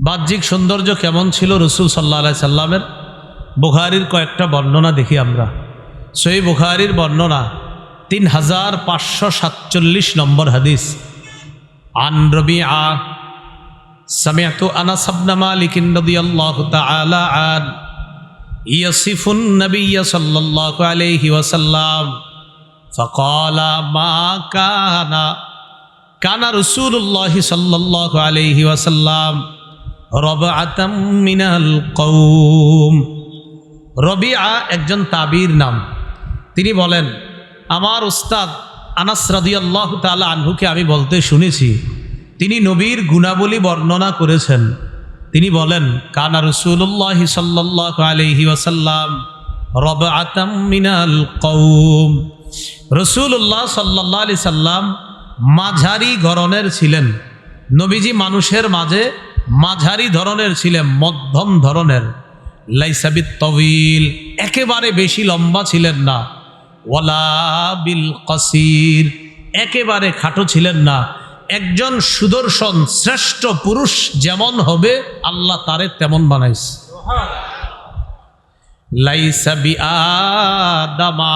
বাহ্যিক সৌন্দর্য কেমন ছিল রাসূল সাল্লাল্লাহু আলাইহি সাল্লামের? বুখারীর কয়েকটা বর্ণনা দেখি আমরা। সহিহ বুখারীর বর্ণনা 3547 নম্বর হাদিস। আন রবিআ সামি'তু আনাস ইবনে মালিক রাদিয়াল্লাহু তাআলা আন ইয়াসিফুন নবিয়্য সাল্লাল্লাহু আলাইহি ওয়াসাল্লাম ফাকালা মা কানা রাসূলুল্লাহ সাল্লাল্লাহু আলাইহি ওয়াসাল্লাম রবআতাম মিনাল কওম। রবিআ একজন তাবির নাম। তিনি বলেন, আমার উস্তাদ আনাস রাদিয়াল্লাহু তাআলা আনহুকে আমি বলতে শুনেছি, তিনি নবীর গুণাবলী বর্ণনা করেছেন। তিনি বলেন, কানা রাসূলুল্লাহ সাল্লাল্লাহু আলাইহি ওয়াসাল্লাম রবআতাম মিনাল কওম। রাসূলুল্লাহ সাল্লাল্লাহু আলাইহি সাল্লাম মাঝারি ধরনের ছিলেন। নবীজি মানুষের মাঝে মাঝারি ধরনের ছিলেন, মধ্যম ধরনের। লাইসা বিত-তাওয়িল, একেবারে বেশি লম্বা ছিলেন না, ওয়ালা বিল কাসির, একেবারে খাটো ছিলেন না। একজন সুদর্শন শ্রেষ্ঠ পুরুষ যেমন হবে আল্লাহ তারে তেমন বানাইছে। লাইসা বিআদামা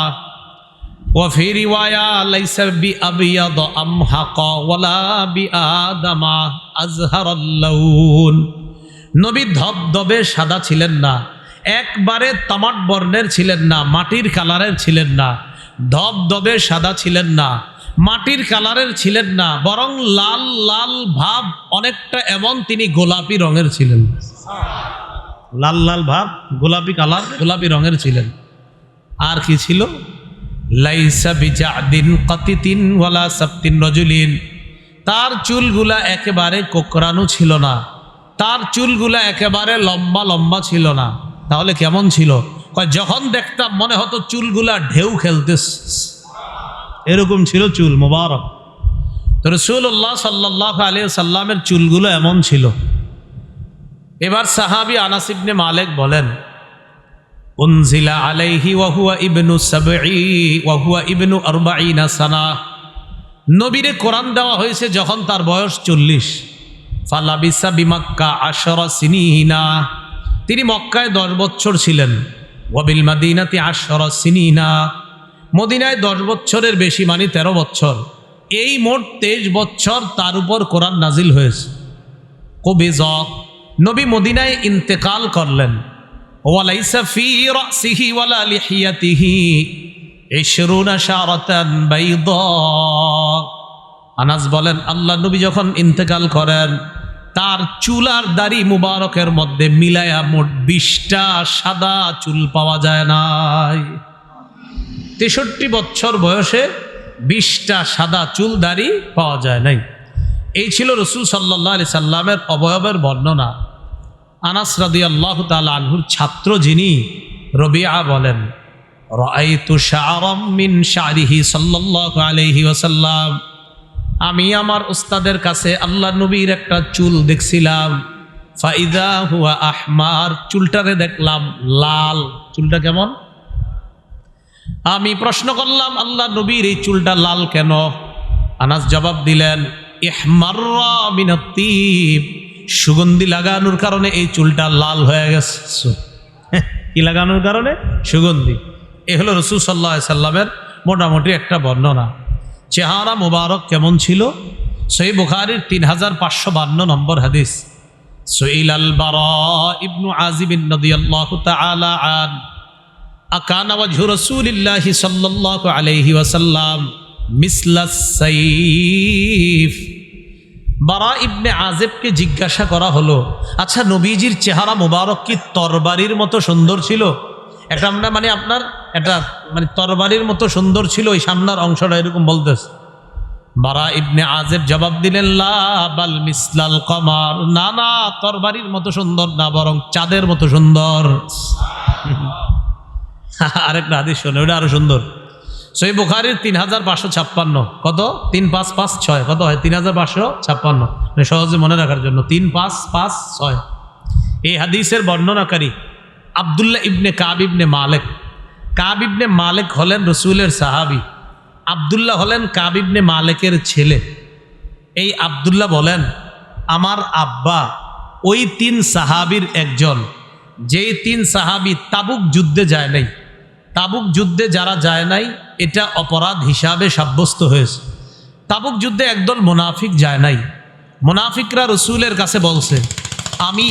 ওয়া ফি রিওয়ায়া লাইসা বিআবিয়াদ আমহাকা ওয়ালা বিআদামা আযহারাল লাউন। নবী ধবধবে সাদা ছিলেন না, একবারে তামাট বর্ণের ছিলেন না, মাটির কালারের ছিলেন না। ধবধবে সাদা ছিলেন না, মাটির কালারের ছিলেন না, বরং লাল লাল ভাব অনেকটা, এমন তিনি গোলাপি রঙের ছিলেন। লাল লাল ভাব, গোলাপি কালার, গোলাপি রঙের ছিলেন। আর কি ছিল? লাইসা বিজাদিন কাতিতিন ওয়ালা সাবতিন রাজুলিন। তার চুলগুলা একেবারে কোকড়ানো ছিল না, তার চুলগুলা একেবারে লম্বা লম্বা ছিল না। তাহলে কেমন ছিল? যখন দেখতাম মনে হতো চুলগুলা ঢেউ খেলতেছে, এরকম ছিল চুল মোবারক। তো রাসূলুল্লাহ সাল্লাল্লাহু আলাইহি সাল্লামের চুলগুলো এমন ছিল। এবার সাহাবী আনাস ইবনে মালিক বলেন, উনজিলা আলাইহি ওয়া হুয়া ইবনু সাবঈ ওয়া হুয়া ইবনু 40 সানা। নবীরে কোরআন দেওয়া হয়েছে যখন তার বয়স 40। ফালাবিসা বিমাক্কা 10 সিনিনা, তিনি মক্কায় 10 বছর ছিলেন। ওয়া বিল মাদিনাতি 10 সিনিনা, মদিনায় 10 বছরের বেশি, মানে 13 বছর। এই মোট 23 বছর তার উপর কোরআন নাজিল হয়েছে। কুবিজা, নবী মদিনায় ইন্তেকাল করলেন। ওয়ালাইসা ফি রাসিহি ওয়ালা লিহিয়াতিহি 20 শারাতান বাইদা। আনাস বলেন, আল্লাহ নবী যখন ইন্তেকাল করেন, তার চুল আর দাড়ি মুবারকের মধ্যে মিলায়া মোট 20টা সাদা চুল পাওয়া যায় নাই। 63 বছর বয়সে 20টা সাদা চুল দাড়ি পাওয়া যায় নাই। এই ছিল রাসূল সাল্লাল্লাহু আলাইহি সাল্লামের অবয়বের বর্ণনা। আনাস রাদিয়াল্লাহু তাআলা আনহুর ছাত্র যিনি রবিআ বলেন, রাআইতু শা'রাম মিন শা'রিহি সাল্লাল্লাহু আলাইহি ওয়াসাল্লাম। আমি আমার উস্তাদের কাছে আল্লাহ নবীর একটা চুল দেখছিলাম। ফাইদা হুয়া আহমার, চুলটারে দেখলাম লাল। চুলটা কেমন? আমি প্রশ্ন করলাম, আল্লাহ নবীর এই চুলটা লাল কেন? আনাস জবাব দিলেন, ইহমাররা মিনাত তিব, সুগন্ধি লাগানোর কারণে এই চুলটা লাল হয়ে গেছে। কি লাগানোর কারণে? সুগন্ধি। এ হলো রাসূল সাল্লাল্লাহু আলাইহি সাল্লামের মোটামুটি একটা বর্ণনা। চেহারা মুবারক কেমন ছিল? সহিহ বুখারীর 3552 নম্বর হাদিস। সুইলাল বারা ইবনু আযিব রাদিয়াল্লাহু তাআলা আন আকানা ওয়াজহু রাসূলিল্লাহি সাল্লাল্লাহু আলাইহি ওয়াসাল্লাম মিসলাস সাইফ। বারা ইবনে আযিবকে জিজ্ঞাসা করা হলো, আচ্ছা নবীজির চেহারা মুবারক কি তরবারির মতো সুন্দর ছিল? এটা আমরা মানে আপনার এটা মানে তরবারির মতো সুন্দর ছিল, ওই সামনের অংশটা এরকম বলতেছে। বারা ইবনে আযিব জবাব দিলেন, লা বাল মিসলাল কমার, না না, তরবারির মতো সুন্দর না, বরং চাঁদের মতো সুন্দর। আরেকটা হাদিস শোনো, ওটা আরো সুন্দর। সহিহ বুখারীর 3556। কত? 3556 কত হয়? 3556, মানে সহজে মনে রাখার জন্য 3556। এই হাদিসের বর্ণনাকারী আব্দুল্লাহ ইবনে কাব ইবনে মালিক। কাব ইবনে মালিক হলেন রাসূলের সাহাবী, আব্দুল্লাহ হলেন কাব ইবনে মালিকের ছেলে। এই আব্দুল্লাহ বলেন, আমার আব্বা ওই 3 সাহাবীর একজন, যেই 3 সাহাবী তাবুক যুদ্ধে যায় নাই। তাবুক যুদ্ধে যারা যায় নাই এটা অপরাধ হিসাবে সাব্যস্ত হয়েছে। তাবুক যুদ্ধে একদল মুনাফিক যায় নাই। মুনাফিকরা রসুলের কাছে বলছে, আমি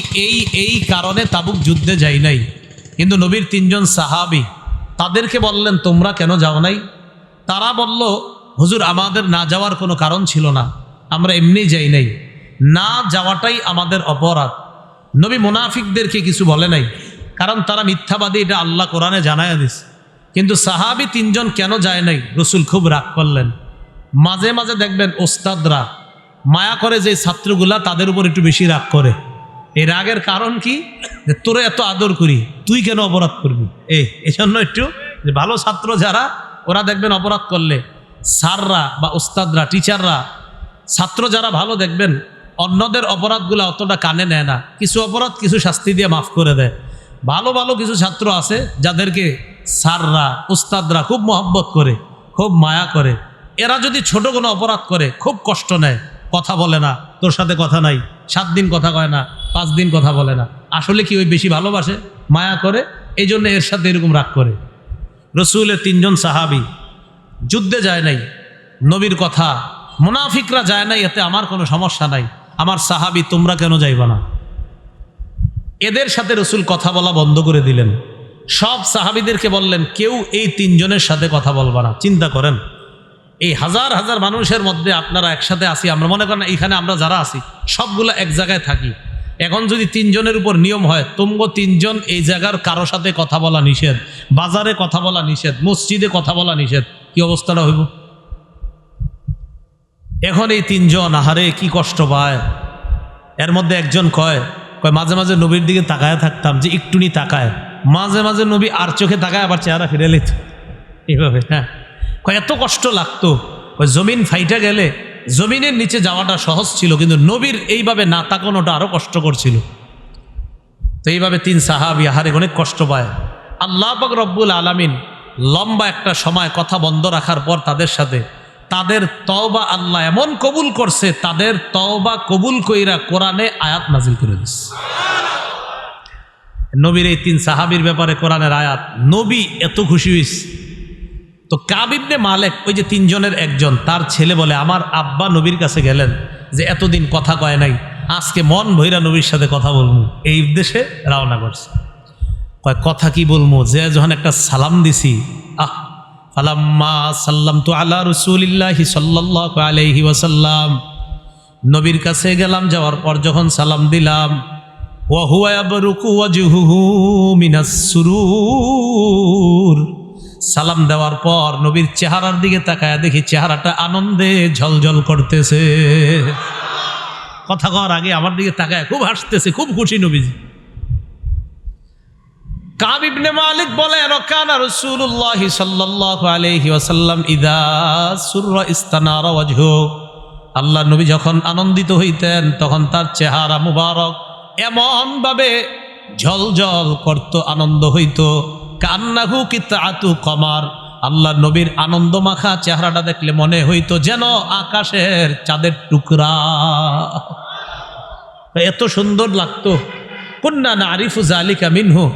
এই কারণে তাবুক যুদ্ধে যাই নাই। কিন্তু নবীর 3 জন সাহাবী তাদেরকে বললেন, তোমরা কেন যাও নাই? তারা বলল, হুজুর আমাদের না যাওয়ার কোনো কারণ ছিল না, আমরা এমনি যাই নাই, না যাওয়াটাই আমাদের অপরাধ। নবী মুনাফিকদেরকে কিছু বলে নাই, কারণ তারা মিথ্যাবাদী, এটা আল্লাহ কোরআনে জানায়া দিছে। কিন্তু সাহাবী 3 জন কেন যায় নাই? রসুল খুব রাগ করলেন। মাঝে মাঝে দেখবেন ওস্তাদরা মায়া করে যে ছাত্রগুলা তাদের উপর একটু বেশি রাগ করে। এই রাগের কারণ কি? যে তোরে এত আদর করি, তুই কেন অপরাধ করবি? এই জন্য একটু যে ভালো ছাত্র যারা, ওরা দেখবেন অপরাধ করলে স্যাররা বা ওস্তাদরা, টিচাররা, ছাত্র যারা ভালো দেখবেন অন্যদের অপরাধগুলো অতটা কানে নেয় না। কিছু অপরাধ কিছু শাস্তি দিয়ে মাফ করে দেয়। ভালো ভালো কিছু ছাত্র আছে যাদেরকে স্যাররা, ওস্তাদরা খুব মহব্বত করে, খুব মায়া করে। এরা যদি ছোট কোনো অপরাধ করে খুব কষ্ট নেয়, কথা বলে না, তোর সাথে কথা নাই, 7 দিন কথা কয় না, 5 দিন কথা বলে না। আসলে কি ওই বেশি ভালোবাসে, মায়া করে, এই জন্য এর সাথে এরকম রাগ করে। রসুলের 3 জন সাহাবী যুদ্ধে যায় নাই, নবীর কথা, মুনাফিকরা যায় নাই, এতে আমার কোনো সমস্যা নাই। আমার সাহাবী তোমরা কেন যাইবা না? এদের সাথে রসুল কথা বলা বন্ধ করে দিলেন। সব সাহাবীদেরকে বললেন, কেউ এই 3 জনের সাথে কথা বলবা না। চিন্তা করেন, এই হাজার হাজার মানুষের মধ্যে আপনারা একসাথে আসি, আমরা মনে করেন এখানে আমরা যারা আছি সবগুলো এক জায়গায় থাকি। এখন যদি 3 জনের উপর নিয়ম হয়, তোমগো 3 জন এই জায়গার কারো সাথে কথা বলা নিষেধ, বাজারে কথা বলা নিষেধ, মসজিদে কথা বলা নিষেধ, কি অবস্থাটা হইব? এখন এই 3 জন আহারে কি কষ্ট পায়। এর মধ্যে একজন কয় মাঝে মাঝে নবীর দিকে তাকায় থাকতাম, যে একটুনি তাকায়, মাঝে মাঝে নবী আর চোখে তাকায় আবার চেহারা ফিরে লিত, এইভাবে। হ্যাঁ, এত কষ্ট লাগতো। জমিন ফাইটা গেলে জমিনের নিচে যাওয়াটা সহজ ছিল, কিন্তু নবীর এইভাবে না তাকানোটা আরো কষ্টকর ছিল। তো এইভাবে 3 সাহাবী আহারে অনেক কষ্ট পায়। আল্লাহ পাক রব্বুল আলামিন লম্বা একটা সময় কথা বন্ধ রাখার পর তাদের সাথে তাদের তওবা আল্লাহ এমন কবুল করছে, তাদের তওবা কবুল কইরা কোরআনে আয়াত নাজিল করে দিচ্ছে। নবীর এই 3 সাহাবীর ব্যাপারে কোরআনের আয়াত, নবী এত খুশি হইছে। তো কাব ইবনে মালিক, ওই যে 3 জনের একজন, তার ছেলে বলে, আমার আব্বা নবীর কাছে গেলেন যে এতদিন কথা কয় নাই, আজকে মন ভৈরা নবীর সাথে কথা বলবো, এই উদ্দেশ্যে রওনা করছে। কয় কথা কি বলবো, যে যখন একটা সালাম দিছি, ফালাম্মা সাল্লামতু আলা রাসূলিল্লাহি সাল্লাল্লাহু আলাইহি ওয়াসাল্লাম, নবীর কাছে গেলাম, যাওয়ার পর যখন সালাম দিলাম, ওয়া হুয়া ইয়াবরুকু ওয়াজহুহু মিনাস সুরুর, সালাম দেওয়ার পর নবীর চেহারার দিকে তাকায় দেখি চেহারাটা আনন্দে ঝলঝল করতেছে। কথা কওয়ার আগে আমার দিকে তাকায় খুব হাসতেছে, খুব খুশি নবীজি। কাব ইবনে মালিক বলেন, কানা রাসূলুল্লাহ সাল্লাল্লাহু আলাইহি ওয়াসাল্লাম ইযা সুররা ইস্তানারা ওয়াজহু, আল্লাহর নবী যখন আনন্দিত হইতেন তখন তার চেহারা মুবারক এমন ভাবে ঝলঝল করত, আনন্দ হইত, কান্নাহু কিতাআতু কমার, আল্লাহর নবীর আনন্দ মাখা চেহারাটা দেখলে মনে হইতো যেন আকাশের চাঁদের টুকরা, এত সুন্দর লাগতো। কুন্না নারিফু যালিকা মিনহু,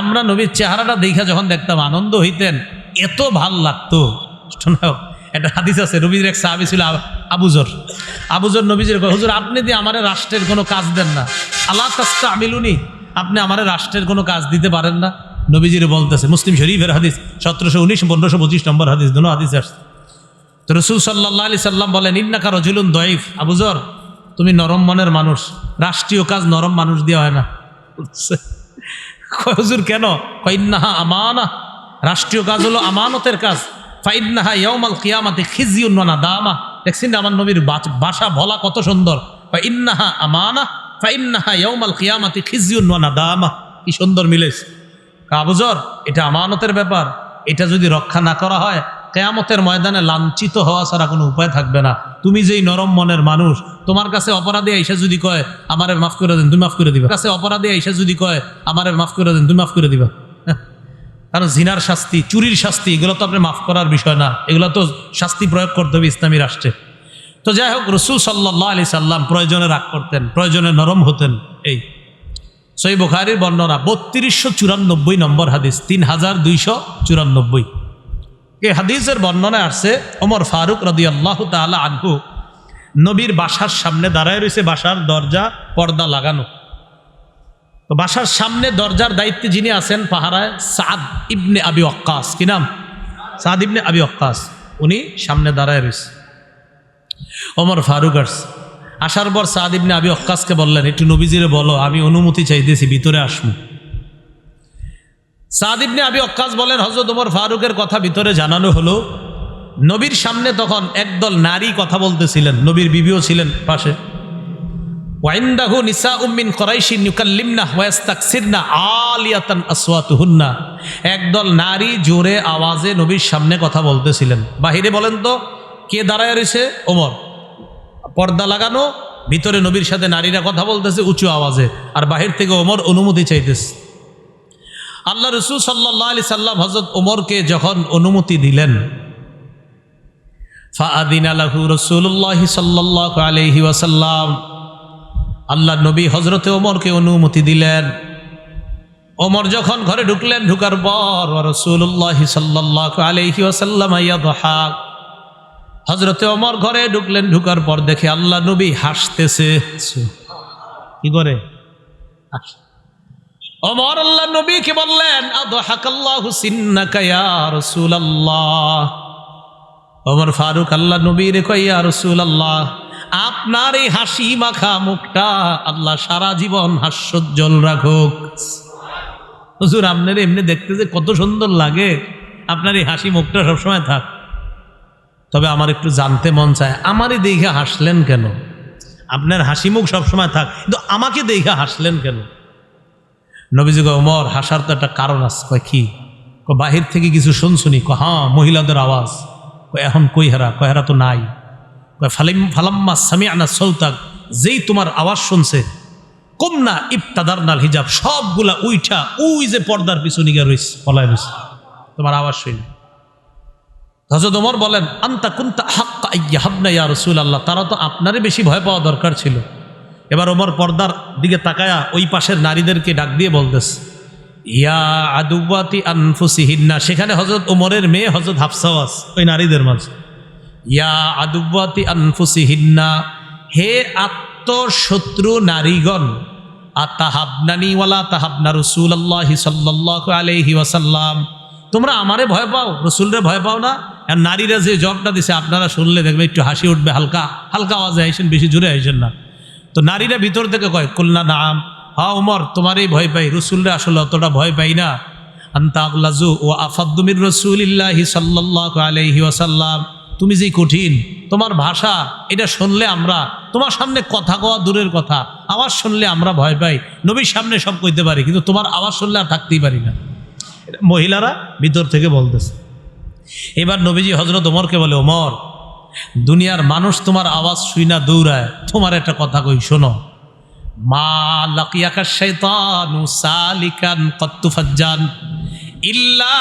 আমরা নবীর চেহারাটা দেখা যখন দেখতাম আনন্দ হইতেন, এত ভাল লাগতো। একটা হাদিস আছে, নবীর এক সাহাবী ছিল আবুজর নবীজির কয়, হুজুর আপনি দিয়ে আমার রাষ্ট্রের কোনো কাজ দেন না, আল্লাহ তাস্তামিলুনি, আপনি আমার রাষ্ট্রের কোনো কাজ দিতে পারেন না? নবীজির বলতেছে, মুসলিম শরীফের হাদিস 1719 1525 নম্বর হাদিস, দুটো হাদিস আসছে। তো রাসূল সাল্লাল্লাহু আলাইহি সাল্লাম বলেন, ইন্নাকা রাজুলুন দাঈফ, আবুজর তুমি নরম মনের মানুষ, রাষ্ট্রীয় কাজ নরম মানুষ দিয়ে হয় না। হুজুর কেন? ইন্নাহা আমানা, রাষ্ট্রীয় কাজ হলো আমানতের কাজ। ফাইন্নাহা ইয়াউমাল কিয়ামাতি খিজিউন ওয়া নাদামা, দেখছেন আমার নবীর ভাষা বলা কত সুন্দর। ইন্নাহা আমানা ফাইন্নাহা ইয়াউমাল কিয়ামাতি খিজিউন ওয়া নাদামা, কি সুন্দর মিলেছে। আবুজর এটা আমানতের ব্যাপার, এটা যদি রক্ষা না করা হয় কিয়ামতের ময়দানে লাঞ্ছিত হওয়া ছাড়া কোনো উপায় থাকবে না। তুমি যেই নরম মনের মানুষ, তোমার কাছে অপরাধী আইসা যদি কয় আমারে মাফ করে দেন, তুমি মাফ করে দিবা। কাছে অপরাধী আইসা যদি কয় আমারে মাফ করে দেন, তুমি মাফ করে দিবা। কারণ জিনার শাস্তি, চুরির শাস্তি, এগুলো তো আপনি মাফ করার বিষয় না, এগুলো তো শাস্তি প্রয়োগ করতে হবে ইসলামী রাষ্ট্রে। তো যাই হোক, রাসূল সাল্লাল্লাহু আলাইহি সাল্লাম প্রয়োজনে রাগ করতেন, প্রয়োজনে নরম হতেন। এই সহিহ বুখারীর বর্ণনা 3294 নম্বর হাদিস, 3294। এই হাদিসের বর্ণনায় আসছে ওমর ফারুক রাদিয়াল্লাহু তাআলা আনহু নবীর বাসার সামনে দাঁড়ায় রয়েছে, বাসার দরজা পর্দা লাগানো। তো বাসার সামনে দরজার দায়িত্বে যিনি আছেন পাহারায়, সাদ ইবনে আবি ওয়াক্কাস। কি নাম? সাদ ইবনে আবি ওয়াক্কাস। উনি সামনে দাঁড়ায় রয়েছে। ওমর ফারুক আসার পর সাদ ইবনে আবি ওয়াক্কাসকে বললেন, একটু নবীজিরে বলো, আমি অনুমতি চাইতেছি, ভিতরে আসবো। সাদ ইবনে আবি ওয়াক্কাস বলেন, হযরত ওমর ফারুকের কথা ভিতরে জানানো হলো। নবীর সামনে তখন একদল নারী কথা বলতেছিলেন, নবীর বিবিও ছিলেন পাশে। ওয়াইন্দাহু নিসাউম মিন কুরাইশিন ইউকাল্লিমনা ওয়া ইস্তাকসিরনা আলিয়াতান আসওয়াতুহুন্না। একদল নারী জোরে আওয়াজে নবীর সামনে কথা বলতেছিলেন। বাহিরে বলেন তো কে দাঁড়ায় রয়েছে? ওমর। পর্দা লাগানো, ভিতরে নবীর সাথে নারীরা কথা বলতেছে উঁচু আওয়াজে, আর বাহির থেকে ওমর অনুমতি চাইতেছে। আল্লাহ রাসূল সাল্লাল্লাহু আলাইহি সাল্লাম হযরত ওমরকে যখন অনুমতি দিলেন, ফাআদিনা লাহু রাসূলুল্লাহ সাল্লাল্লাহু আলাইহি ওয়াসাল্লাম, আল্লাহ নবী হযরতে ওমরকে অনুমতি দিলেন। ওমর যখন ঘরে ঢুকলেন, ঢুকার পর রাসূলুল্লাহ সাল্লাল্লাহু আলাইহি ওয়াসাল্লাম ইয়াদহাক, হযরতে ওমর ঘরে ঢুকলেন, ঢুকার পর দেখে আল্লাহ নবী হাসতেছে। কি করে? ওমর আল্লাহ নবীকে বললেন, আদহাকাল্লাহু সিন্নাকা ইয়া রাসূলুল্লাহ। ওমর ফারুক আল্লাহ নবীর কয়, ইয়া রাসূলুল্লাহ, আপনার এই হাসি মাখা মুখটা আল্লাহ সারা জীবন হাস্যোজ্জ্বল রাখুক। হুজুর, আপনার এমনি দেখতে যে কত সুন্দর লাগে, আপনার এই হাসি মুখটা সবসময় থাক। তবে আমার একটু জানতে মন চায়, আমারই দেখে হাসলেন কেন? আপনার হাসি মুখ সবসময় থাক, কিন্তু আমাকে দেখে হাসলেন কেন? নবীজি কয়, ওমর, হাসার তো একটা কারণ আছে। কয় কি? বাহির থেকে কিছু শুনছুনি? হ্যাঁ, মহিলাদের আওয়াজ। এখন কই হেরা? হেরা তো নাই। ফালাম্মা সামিআনা সাউতাক, যেই তোমার আওয়াজ শুনছে, কুমনা ইবতাদারনাল হিজাব, সবগুলা উইঠা ওই যে পর্দার পিছনে গিয়ে রইছে, পলায় রইছে তোমার আওয়াজ শুনে। হযরত ওমর বলেন, আনতা কুনতা হাক্কা আইয়াহাবনা ইয়া রাসূলুল্লাহ, তারা তো আপনারই বেশি ভয় পাওয়া দরকার ছিল। এবার ওমর পর্দার দিকে তাকায়া ওই পাশের নারীদেরকে ডাক দিয়ে বলতেছে, ইয়া আদুওয়াতি আনফুসিহিন্না। সেখানে হযরত ওমরের মেয়ে হযরত হাফসাও আছে ওই নারীদের মাঝে। ইয়া আদুওয়াতি আনফুসিহিন্না, হে আত্মশত্রু নারীগণ, আতাহাবনানি ওয়ালা তাহাবনা রাসূলুল্লাহি সাল্লাল্লাহু আলাইহি ওয়াসাল্লাম, তোমরা আমারে ভয় পাও, রসুলরে ভয় পাও না? আর নারীরা যে জবটা দিছে আপনারা শুনলে দেখবে একটু হাসি উঠবে, হালকা হালকা আওয়াজে আইসেন, বেশি জোরে আইসেন না। তো নারীরা ভিতর থেকে কয়, কুলনা নাম, হ্যাঁ ওমর, তোমারই ভয় পাই, রসুলরে আসলে অতটা ভয় পাই না। আনতা আগলাজু ওয়া আফাদ্দু মির রাসূলিল্লাহি সাল্লাল্লাহু আলাইহি ওয়াসাল্লাম, তুমি যেই কঠিন, তোমার ভাষা এটা শুনলে আমরা, তোমার সামনে কথা কওয়া দূরের কথা, আওয়াজ শুনলে আমরা ভয় পাই। নবীর সামনে সব কইতে পারি, কিন্তু তোমার আওয়াজ শুনলে আর থাকতেই পারি না। মহিলারা ভিতর থেকে বলতেছে। এবার নবীজি হযরত ওমরকে বলে, ওমর, দুনিয়ার মানুষ তোমার আওয়াজ শুই না দৌড়ায়, তোমার একটা কথা কই শোনো। মা লাকিয়াকা শাইতানু সালিকান কত্তু ফাজ্জান ইল্লা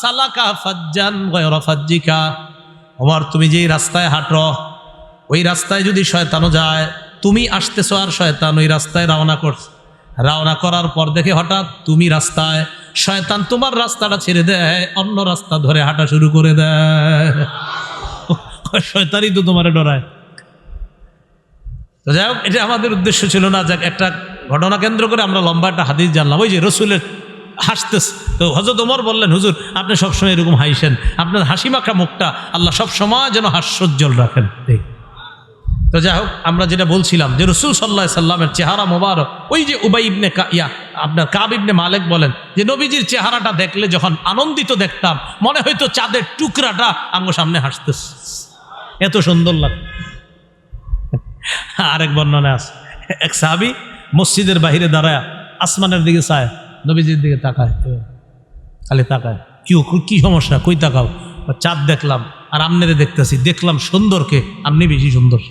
সালাকা ফাজ্জান গায়রা ফাজ্জিকা। ওমর, তুমি যেই রাস্তায় হাঁটো, ওই রাস্তায় যদি শয়তানও যায়, তুমি আসতেছো আর শয়তান ওই রাস্তায় রওনা করছে, রওনা করার পর দেখে হঠাৎ তুমি রাস্তায়, শয়তান তোমার রাস্তাটা ছেড়ে দেয়, অন্য রাস্তা ধরে হাঁটা শুরু করে দেয়। শয়তানই তো তোমারে ডরায়। তো যাই হোক, এটা আমাদের উদ্দেশ্য ছিল না। যাক, একটা ঘটনা কেন্দ্র করে আমরা লম্বা একটা হাদিস জানলাম। ওই যে রসুলের হাসতেছে, তো হযরত ওমর বললেন, হুজুর, আপনি সবসময় এরকম হাসেন, আপনার হাসি মাখা মুখটা আল্লাহ সবসময় যেন হাস্যোজ্জ্বল রাখেন। তো যাই হোক, আমরা যেটা বলছিলাম যে রসুল সাল্লাল্লাহু আলাইহি সাল্লামের চেহারা মোবারক, ওই যে উবাই ইবনে আপনার কাব ইবনে মালিক বলেন যে নবীজির চেহারাটা দেখলে যখন আনন্দিত দেখতাম, মনে হয়তো চাঁদের টুকরাটা আমার সামনে হাসতেছে, এত সুন্দর লাগে। আরেক বর্ণনা আছে, এক সাহাবী মসজিদের বাহিরে দাঁড়ায় আসমানের দিকে চায়, নবীজির দিকে তাকায়, খালি তাকায়। কি সমস্যা? কই তাকাও? চাঁদ দেখলাম আর আমনেরে দেখতেছি, দেখলাম সুন্দরকে, আপনি বেশি সুন্দর।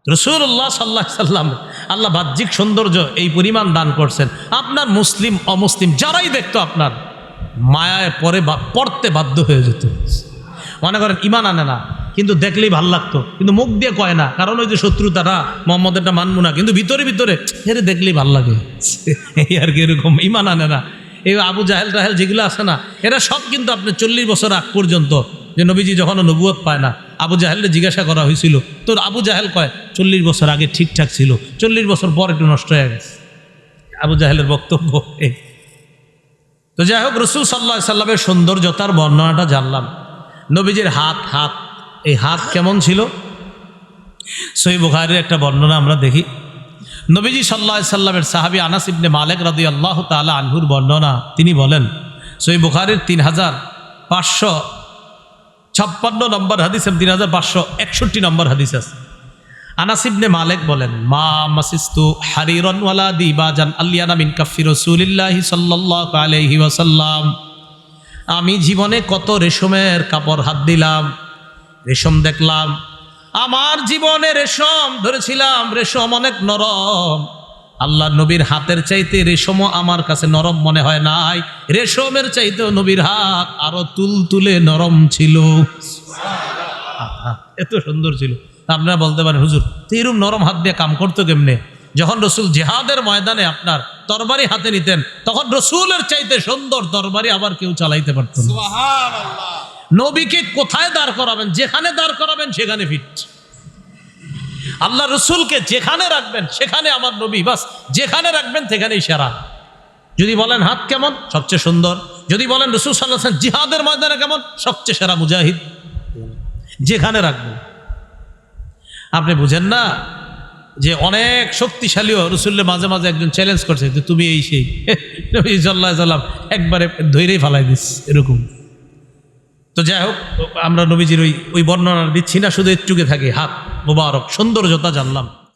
রাসূলুল্লাহ সাল্লাল্লাহু আলাইহি সাল্লাম আল্লাহ বাহ্যিক সৌন্দর্য এই পরিমাণ দান করছেন, আপনার মুসলিম অমুসলিম যারাই দেখতো আপনার মায়ায় পড়তে বাধ্য হয়ে যেত। মনে করেন ইমান আনে না, কিন্তু দেখলেই ভাল লাগতো, কিন্তু মুখ দিয়ে কয় না, কারণ ওই যে শত্রুতারা মোহাম্মদেরটা মানবো না, কিন্তু ভিতরে ভিতরে এর দেখলেই ভাল লাগে। এই আর কি, এরকম ইমান আনে না। এই আবু জাহেল টাহেল যেগুলো আছে না, এরা সব কিন্তু আপনার 40 বছর আগ পর্যন্ত, যে নবীজি যখন নবুয়ত পায় না, আবু জাহেলকে জিজ্ঞাসা করা হয়েছিল, তোর আবু জাহেল কয় 40 বছর আগে ঠিকঠাক ছিল, 40 বছর পর একটু নষ্ট হয়ে গেছে। আবু জাহেলের বক্তব্য এই। তো যাই হোক, রসুল সাল্লাল্লাহু আলাইহি সাল্লামের সৌন্দর্যতার বর্ণনাটা জানলাম। নবীজির হাত এই হাত কেমন ছিল? সহিহ বুখারীর একটা বর্ণনা আমরা দেখি। নবীজি সাল্লাল্লাহু আলাইহি সাল্লামের সাহাবী আনাস ইবনে মালিক রাদিয়াল্লাহু তাআলা আনহুর বর্ণনা, তিনি বলেন, সহিহ বুখারীর 3556 নম্বর হাদিস, 3561 নম্বর হাদিস আছে। আনাস ইবনে মালিক বলেন, মা মাসিস্তু হারিরান ওয়ালা দিবাজান আলিয়ানা মিন কাফি রাসূলিল্লাহি সাল্লাল্লাহু আলাইহি ওয়াসাল্লাম। আমি জীবনে কত রেশমের কাপড় হাত দিলাম, রেশম দেখলাম, আমার জীবনে রেশম ধরেছিলাম, রেশম অনেক নরম। আল্লাহ নবীর হাতের চাইতে রেশমও আমার কাছে নরম মনে হয় নাই, রেশমের চাইতেও নবীর হাত আরো তুলতুলে নরম ছিল। এত সুন্দর ছিল। আপনারা বলতে পারেন, হুজুর তো এরকম নরম হাত দিয়ে কাম করতো কেমনে? যখন রসুল জেহাদের ময়দানে আপনার তরবারি হাতে নিতেন, তখন রসুলের চাইতে সুন্দর তরবারি আবার কেউ চালাইতে পারত না। নবীকে কোথায় দাঁড় করাবেন? যেখানে দাঁড় করাবেন সেখানে ফিট। আল্লাহ রসুলকে যেখানে রাখবেন সেখানে আমার নবী, বাস যেখানে রাখবেন সেখানেই সেরা। যদি বলেন হাত কেমন? সবচেয়ে সুন্দর। যদি বলেন রসুল সাল্লাল্লাহু আলাইহি ওয়াসাল্লাম জিহাদের ময়দানে কেমন? সবচেয়ে সেরা মুজাহিদ। যেখানে রাখবেন। আপনি বুঝেন না যে অনেক শক্তিশালীও রসুলের মাঝে মাঝে একজন চ্যালেঞ্জ করছে যে তুমি এই সেই, নবী সাল্লাল্লাহু আলাইহি ওয়াসাল্লাম একবারে ধৈরেই ফালাই দিস এরকম। তো যাই হোক, আমরা নবীজির ওই বর্ণনা দিচ্ছি না, শুধু একটুকে থাকি, হাত মোবারক সৌন্দর্যতা জানলাম।